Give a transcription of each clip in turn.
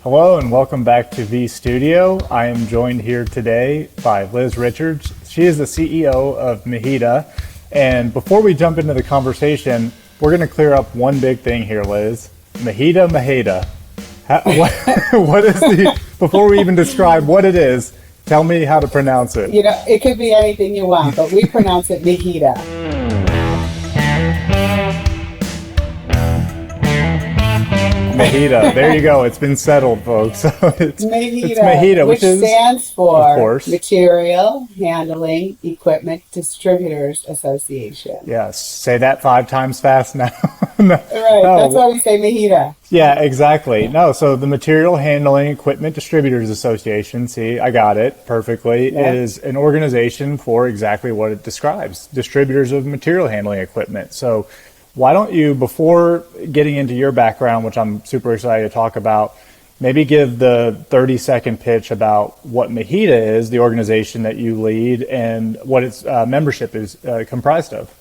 Hello and welcome back to Vstudio. I am joined here today by Liz Richards. She is the CEO of MHEDA. And before we jump into the conversation, we're going to clear up one big thing here, Liz. MHEDA. What is before we even describe what it is, tell me how to pronounce it. You know, it could be anything you want, but we pronounce it MHEDA. MHEDA. There you go. It's been settled, folks. So it's MHEDA, which stands for of course, Material Handling Equipment Distributors Association. Yes. Say that 5 times fast now. No. Right. No. That's why we say MHEDA. Yeah, exactly. No, so the Material Handling Equipment Distributors Association, see, I got it perfectly, is an organization for exactly what it describes, distributors of material handling equipment. So why don't you, before getting into your background, which I'm super excited to talk about, maybe give the 30-second pitch about what MHEDA is, the organization that you lead, and what its membership is comprised of.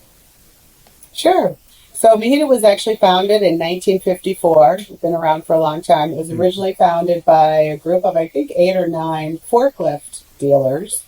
Sure. So MHEDA was actually founded in 1954. It's been around for a long time. It was originally founded by a group of, I think, 8 or 9 forklift dealers.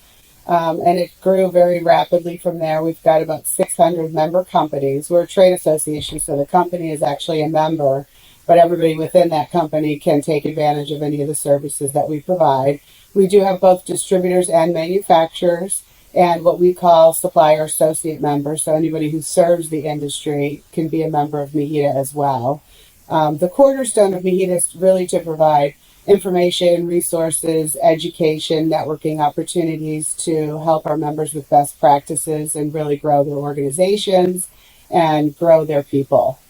And it grew very rapidly from there. We've got about 600 member companies. We're a trade association, so the company is actually a member, but everybody within that company can take advantage of any of the services that we provide. We do have both distributors and manufacturers and what we call supplier associate members. So anybody who serves the industry can be a member of MHEDA as well. The cornerstone of MHEDA is really to provide information, resources, education, networking opportunities to help our members with best practices and really grow their organizations and grow their people.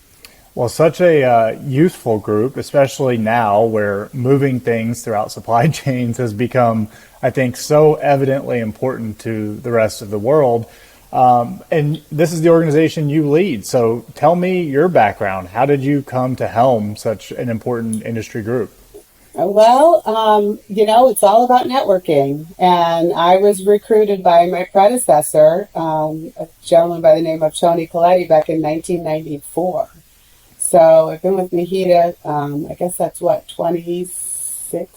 Well, such a youthful group, especially now where moving things throughout supply chains has become, I think, so evidently important to the rest of the world. And this is the organization you lead. So tell me your background. How did you come to helm such an important industry group? Well, it's all about networking. And I was recruited by my predecessor, a gentleman by the name of Tony Coletti, back in 1994. So I've been with MHEDA, I guess that's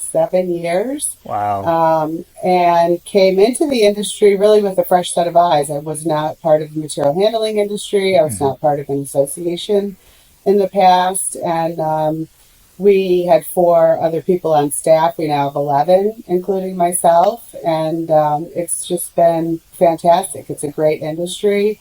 7 years. Wow. And came into the industry really with a fresh set of eyes. I was not part of the material handling industry. I was not part of an association in the past. And we had 4 other people on staff. We now have 11, including myself. And it's just been fantastic. It's a great industry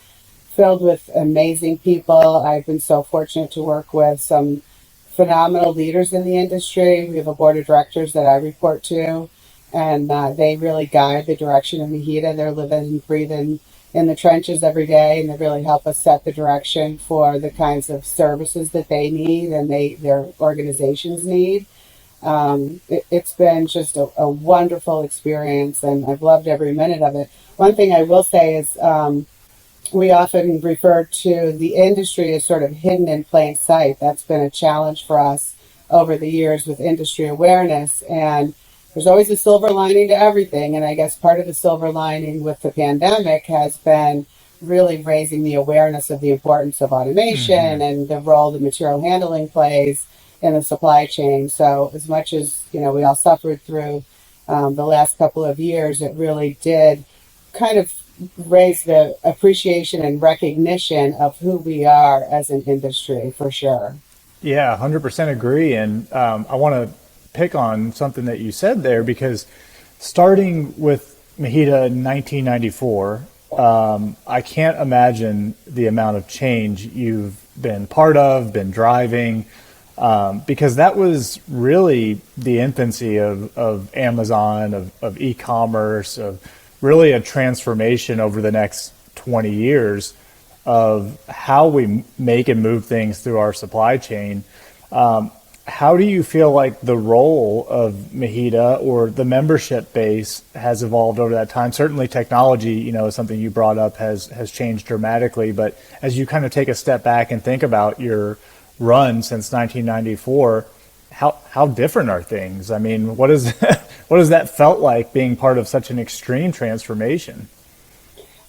filled with amazing people. I've been so fortunate to work with some phenomenal leaders in the industry. We have a board of directors that I report to, and they really guide the direction of MHEDA. They're living and breathing in the trenches every day, and they really help us set the direction for the kinds of services that they need and their organizations need. It's been just a wonderful experience, and I've loved every minute of it. One thing I will say is we often refer to the industry as sort of hidden in plain sight. That's been a challenge for us over the years with industry awareness, and there's always a silver lining to everything. And I guess part of the silver lining with the pandemic has been really raising the awareness of the importance of automation and the role that material handling plays in the supply chain. So as much as, we all suffered through the last couple of years, it really did kind of raise the appreciation and recognition of who we are as an industry, for sure. Yeah, 100% agree. And I want to pick on something that you said there, because starting with MHEDA in 1994, I can't imagine the amount of change you've been part of, been driving, because that was really the infancy of Amazon, of e-commerce, of really a transformation over the next 20 years of how we make and move things through our supply chain. How do you feel like the role of MHEDA or the membership base has evolved over that time? Certainly technology, is something you brought up, has changed dramatically. But as you kind of take a step back and think about your run since 1994, how different are things? I mean, what has that felt like being part of such an extreme transformation?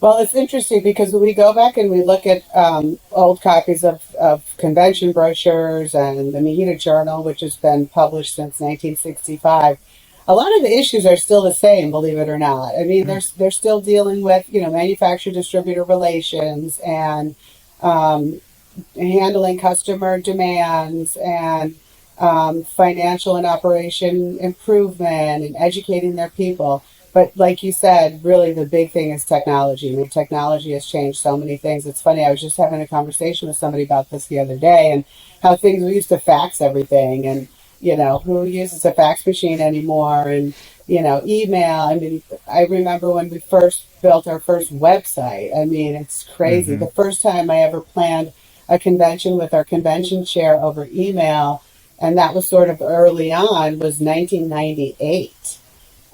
Well, it's interesting because when we go back and we look at old copies of of convention brochures and the MHEDA Journal, which has been published since 1965, a lot of the issues are still the same, believe it or not. I mean, they're still dealing with, manufacturer distributor relations and handling customer demands and financial and operation improvement and educating their people. But like you said, really the big thing is technology. I mean, technology has changed so many things. It's funny, I was just having a conversation with somebody about this the other day and how we used to fax everything and, who uses a fax machine anymore and, email. I mean, I remember when we first built our first website. I mean, it's crazy. The first time I ever planned a convention with our convention chair over email, and that was sort of early on, was 1998.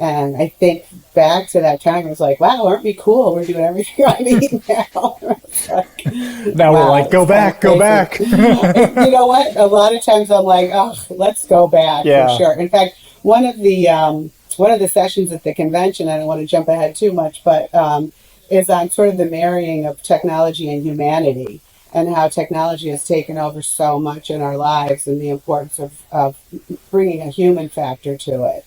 And I think back to that time, I was like, wow, aren't we cool? We're doing everything on email. Now we're like, go back. You know what? A lot of times I'm like, oh, let's go back for sure. In fact, one of the sessions at the convention, I don't want to jump ahead too much, but is on sort of the marrying of technology and humanity and how technology has taken over so much in our lives and the importance of bringing a human factor to it.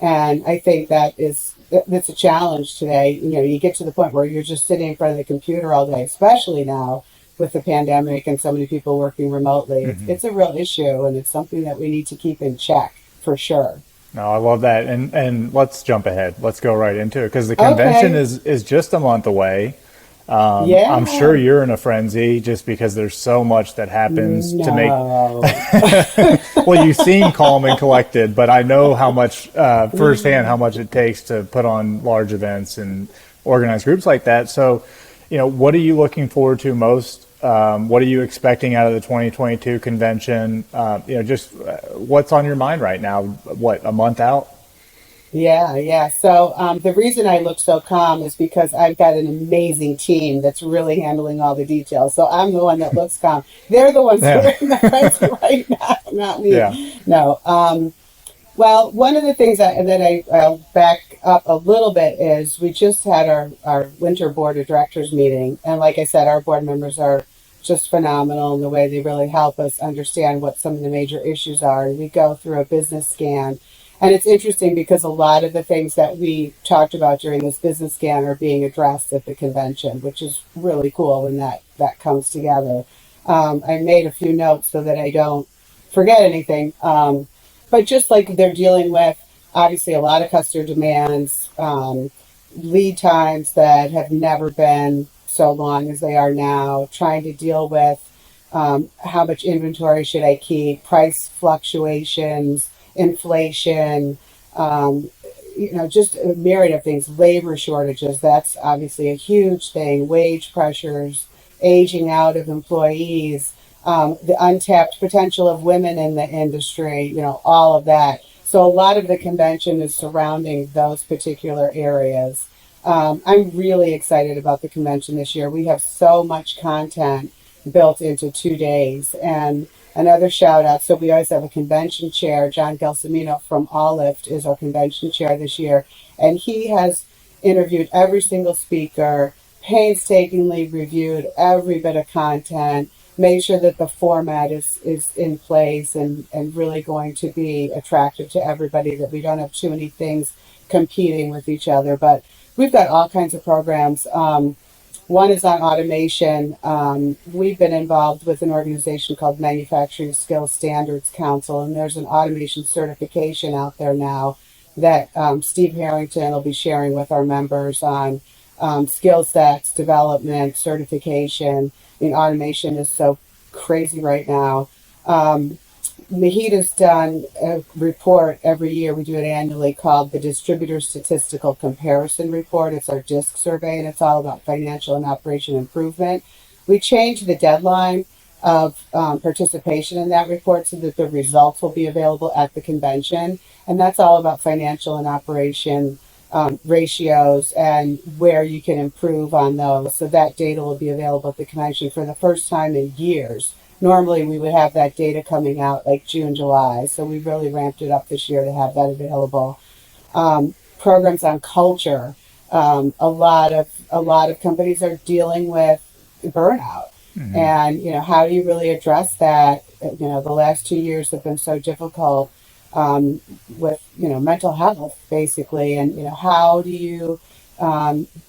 And I think that's a challenge today. You get to the point where you're just sitting in front of the computer all day, especially now with the pandemic and so many people working remotely. It's a real issue, and it's something that we need to keep in check for sure. No, I love that. And let's jump ahead. Let's go right into it because the convention is just a month away. I'm sure you're in a frenzy just because there's so much that happens to make. Well, you seem calm and collected, but I know how much firsthand how much it takes to put on large events and organize groups like that. So, what are you looking forward to most? What are you expecting out of the 2022 convention? Just what's on your mind right now? What, a month out? Yeah. So the reason I look so calm is because I've got an amazing team that's really handling all the details. So I'm the one that looks calm. They're the ones who are in the frenzy right now, not me. Yeah. No. Well, one of the things I'll back up a little bit is we just had our winter board of directors meeting. And like I said, our board members are just phenomenal in the way they really help us understand what some of the major issues are. And we go through a business scan. And it's interesting because a lot of the things that we talked about during this business scan are being addressed at the convention, which is really cool when that comes together. I made a few notes so that I don't forget anything. But just like they're dealing with, obviously, a lot of customer demands, lead times that have never been so long as they are now, trying to deal with how much inventory should I keep, price fluctuations, inflation, just a myriad of things, labor shortages, that's obviously a huge thing, wage pressures, aging out of employees, the untapped potential of women in the industry, all of that. So a lot of the convention is surrounding those particular areas. I'm really excited about the convention this year. We have so much content built into 2 days. And another shout out, so we always have a convention chair. John Gelsomino from Olift is our convention chair this year. And he has interviewed every single speaker, painstakingly reviewed every bit of content, made sure that the format is in place and really going to be attractive to everybody, that we don't have too many things competing with each other. But we've got all kinds of programs. One is on automation. We've been involved with an organization called Manufacturing Skills Standards Council, and there's an automation certification out there now that Steve Harrington will be sharing with our members on skill sets, development, certification. I mean, automation is so crazy right now. MHEDA's done a report every year. We do it annually called the Distributor Statistical Comparison Report. It's our DISC survey, and it's all about financial and operation improvement. We changed the deadline of participation in that report so that the results will be available at the convention. And that's all about financial and operation ratios and where you can improve on those. So that data will be available at the convention for the first time in years. Normally, we would have that data coming out like June, July. So we really ramped it up this year to have that available. Programs on culture. A lot of companies are dealing with burnout. And, how do you really address that? The last 2 years have been so difficult with, mental health, basically. And, how do you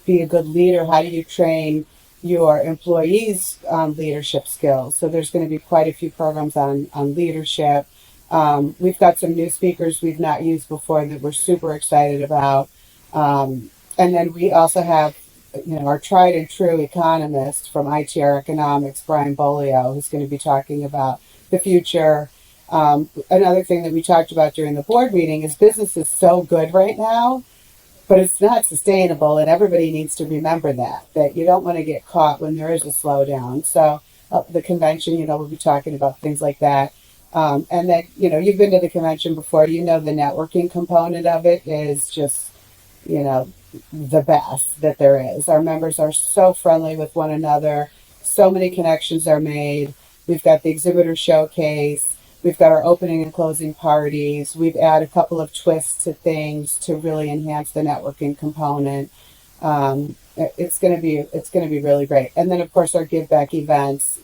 be a good leader? How do you train your employees on leadership skills? So there's going to be quite a few programs on leadership. We've got some new speakers we've not used before that we're super excited about. And then we also have, our tried and true economist from ITR Economics, Brian Bolio, who's going to be talking about the future. Another thing that we talked about during the board meeting is business is so good right now, but it's not sustainable, and everybody needs to remember that you don't want to get caught when there is a slowdown. So the convention, we'll be talking about things like that. And then, you've been to the convention before, the networking component of it is just, the best that there is. Our members are so friendly with one another. So many connections are made. We've got the exhibitor showcase. We've got our opening and closing parties. We've added a couple of twists to things to really enhance the networking component. It's going to be really great. And then, of course, our give back events.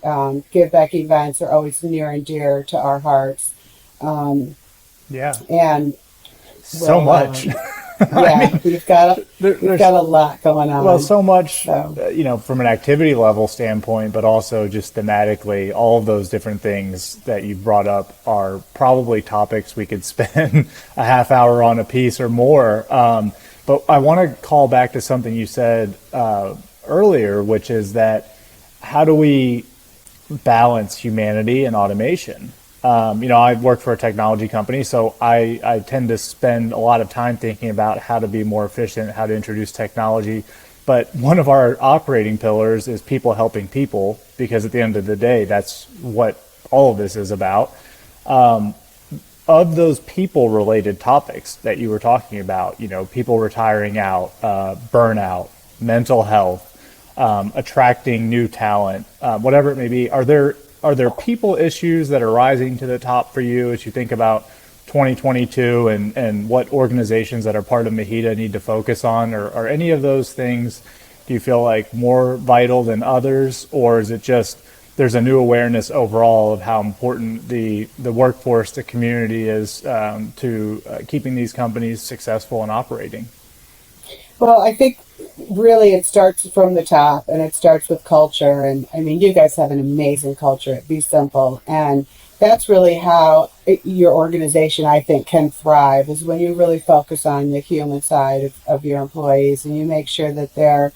Give back events are always near and dear to our hearts. Yeah. And so much. Yeah, we've got a lot going on. Well, so much, from an activity level standpoint, but also just thematically, all of those different things that you brought up are probably topics we could spend a half hour on a piece or more. But I want to call back to something you said earlier, which is that how do we balance humanity and automation? I work for a technology company, so I tend to spend a lot of time thinking about how to be more efficient, how to introduce technology. But one of our operating pillars is people helping people, because at the end of the day, that's what all of this is about. Of those people-related topics that you were talking about, people retiring out, burnout, mental health, attracting new talent, whatever it may be, are there people issues that are rising to the top for you as you think about 2022 and what organizations that are part of MHEDA need to focus on? Or are any of those things, do you feel like more vital than others? Or is it just there's a new awareness overall of how important the workforce, the community is to keeping these companies successful and operating? Well, I think really it starts from the top, and it starts with culture. And I mean, you guys have an amazing culture at Be Simple, and that's really how your organization, I think, can thrive, is when you really focus on the human side of your employees, and you make sure that they're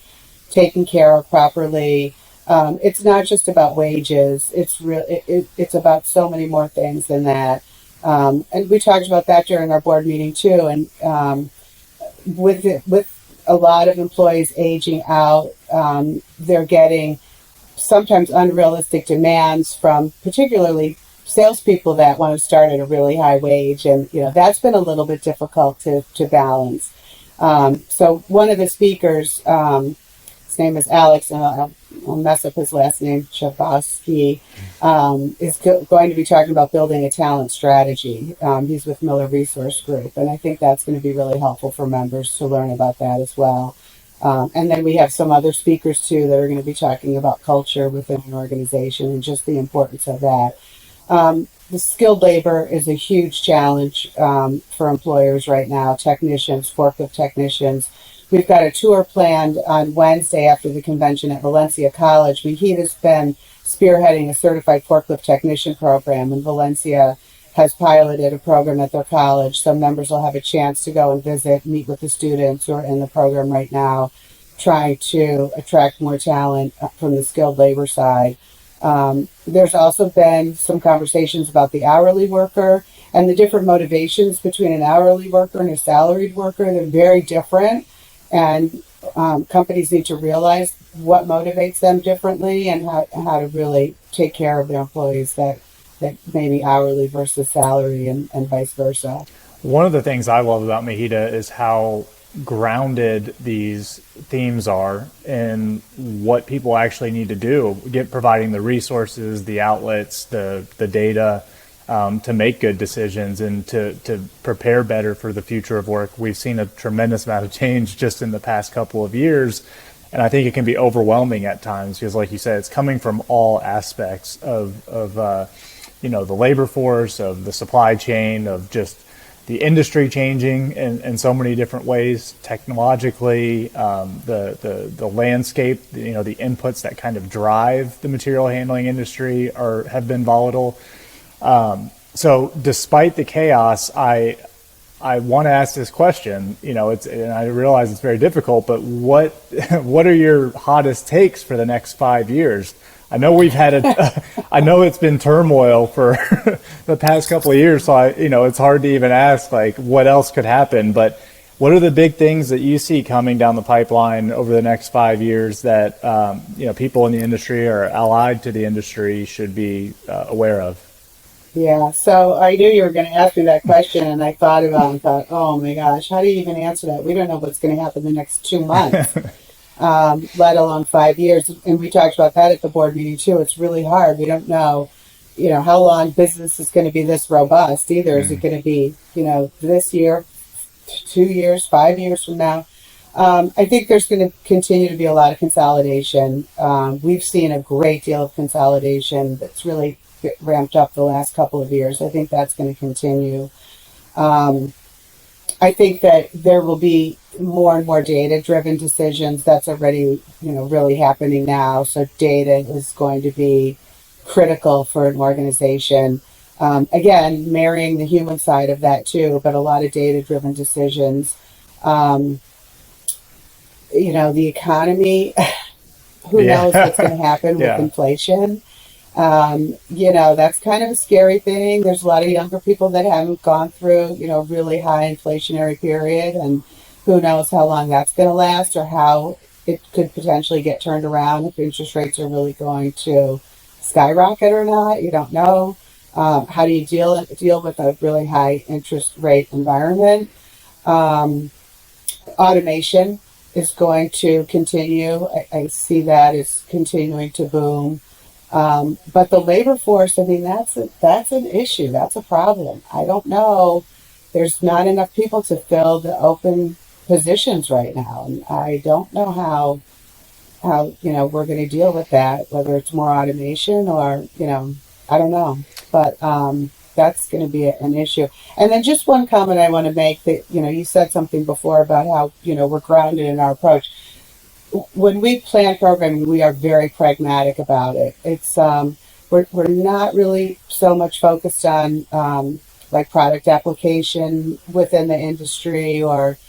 taken care of properly. It's not just about wages. It's about so many more things than that. And we talked about that during our board meeting too. And with a lot of employees aging out, they're getting sometimes unrealistic demands from particularly salespeople that want to start at a really high wage. And, that's been a little bit difficult to balance. So one of the speakers, his name is Alex, and I'll mess up his last name, Chabosky, is going to be talking about building a talent strategy. He's with Miller Resource Group, and I think that's going to be really helpful for members to learn about that as well. And then we have some other speakers, too, that are going to be talking about culture within an organization and just the importance of that. The skilled labor is a huge challenge for employers right now, technicians, forklift technicians. We've got a tour planned on Wednesday after the convention at Valencia College. MHEDA's been spearheading a certified forklift technician program, and Valencia has piloted a program at their college. So members will have a chance to go and visit, meet with the students who are in the program right now, trying to attract more talent from the skilled labor side. There's also been some conversations about the hourly worker and the different motivations between an hourly worker and a salaried worker. They're very different. And companies need to realize what motivates them differently and how to really take care of their employees that maybe hourly versus salary and vice versa. One of the things I love about MHEDA is how grounded these themes are in what people actually need to do, providing the resources, the outlets, the data, to make good decisions and to prepare better for the future of work. We've seen a tremendous amount of change just in the past couple of years. And I think it can be overwhelming at times because, like you said, it's coming from all aspects of the labor force, of the supply chain, of just the industry changing in so many different ways, technologically, the landscape, the inputs that kind of drive the material handling industry have been volatile. So despite the chaos, I want to ask this question. And I realize it's very difficult, but what are your hottest takes for the next 5 years? I know we've had I know it's been turmoil for the past couple of years, so it's hard to even ask like what else could happen. But what are the big things that you see coming down the pipeline over the next 5 years that people in the industry or allied to the industry should be aware of? Yeah, so I knew you were going to ask me that question, and I thought, oh my gosh, how do you even answer that? We don't know what's going to happen the next 2 months. Let alone 5 years. And we talked about that at the board meeting too. It's really hard. We don't know, how long business is going to be this robust either. Is it going to be, this year, 2 years, 5 years from now? I think there's going to continue to be a lot of consolidation. We've seen a great deal of consolidation that's really ramped up the last couple of years. I think that's going to continue. I think that there will be more and more data-driven decisions. That's already, really happening now. So data is going to be critical for an organization. Again, marrying the human side of that too, but a lot of data-driven decisions. The economy, who knows what's going to happen with inflation. That's kind of a scary thing. There's a lot of younger people that haven't gone through, really high inflationary period, and who knows how long that's going to last or how it could potentially get turned around if interest rates are really going to skyrocket or not. You don't know. How do you deal with a really high interest rate environment? Automation is going to continue. I see that as continuing to boom. But the labor force, that's an issue. That's a problem. I don't know. There's not enough people to fill the open positions right now. And I don't know how we're going to deal with that, whether it's more automation or, I don't know. But that's going to be an issue. And then just one comment I want to make that, you said something before about how, we're grounded in our approach. When we plan programming, we are very pragmatic about it. It's we're not really so much focused on like product application within the industry or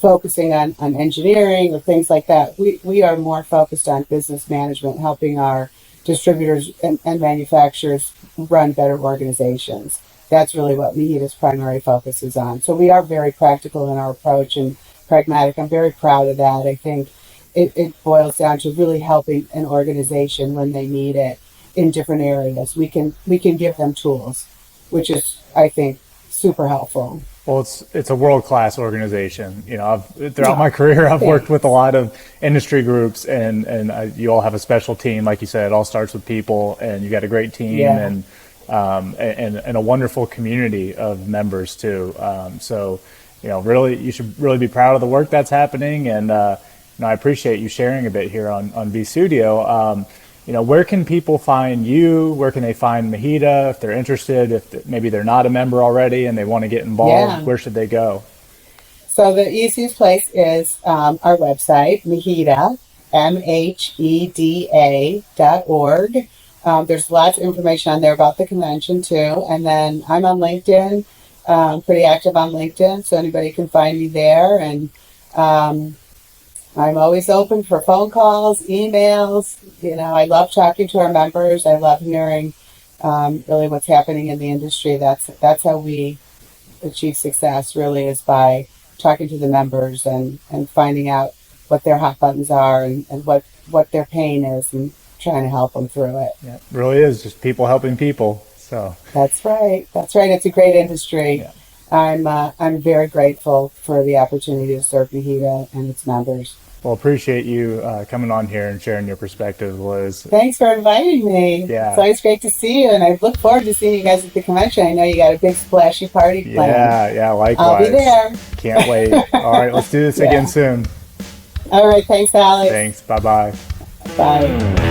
focusing on engineering or things like that. We are more focused on business management, helping our distributors and manufacturers run better organizations. That's really what MHEDA's primary focus is on. So we are very practical in our approach and pragmatic. I'm very proud of that. I think it boils down to really helping an organization when they need it in different areas. We can give them tools, which is, I think, super helpful. Well, it's a world-class organization. Throughout my career, I've worked with a lot of industry groups, and you all have a special team. Like you said, it all starts with people, and you got a great team and a wonderful community of members too. Really, you should really be proud of the work that's happening, and I appreciate you sharing a bit here on Vstudio. Where can people find you? Where can they find MHEDA if they're interested? If maybe they're not a member already and they want to get involved, where should they go? So the easiest place is our website, MHEDA, MHEDA.org. There's lots of information on there about the convention too. And then I'm on LinkedIn. Pretty active on LinkedIn, so anybody can find me there. And I'm always open for phone calls, emails. I love talking to our members. I love hearing really what's happening in the industry. That's how we achieve success, really, is by talking to the members and finding out what their hot buttons are and what their pain is and trying to help them through it. Yeah, it really is just people helping people. So That's right. It's a great industry. Yeah. I'm very grateful for the opportunity to serve MHEDA and its members. Well, appreciate you coming on here and sharing your perspective, Liz. Thanks for inviting me. Yeah. It's always great to see you, and I look forward to seeing you guys at the convention. I know you got a big splashy party planned. Yeah, likewise. I'll be there. Can't wait. All right, let's do this again soon. All right. Thanks, Alex. Thanks. Bye-bye. Bye.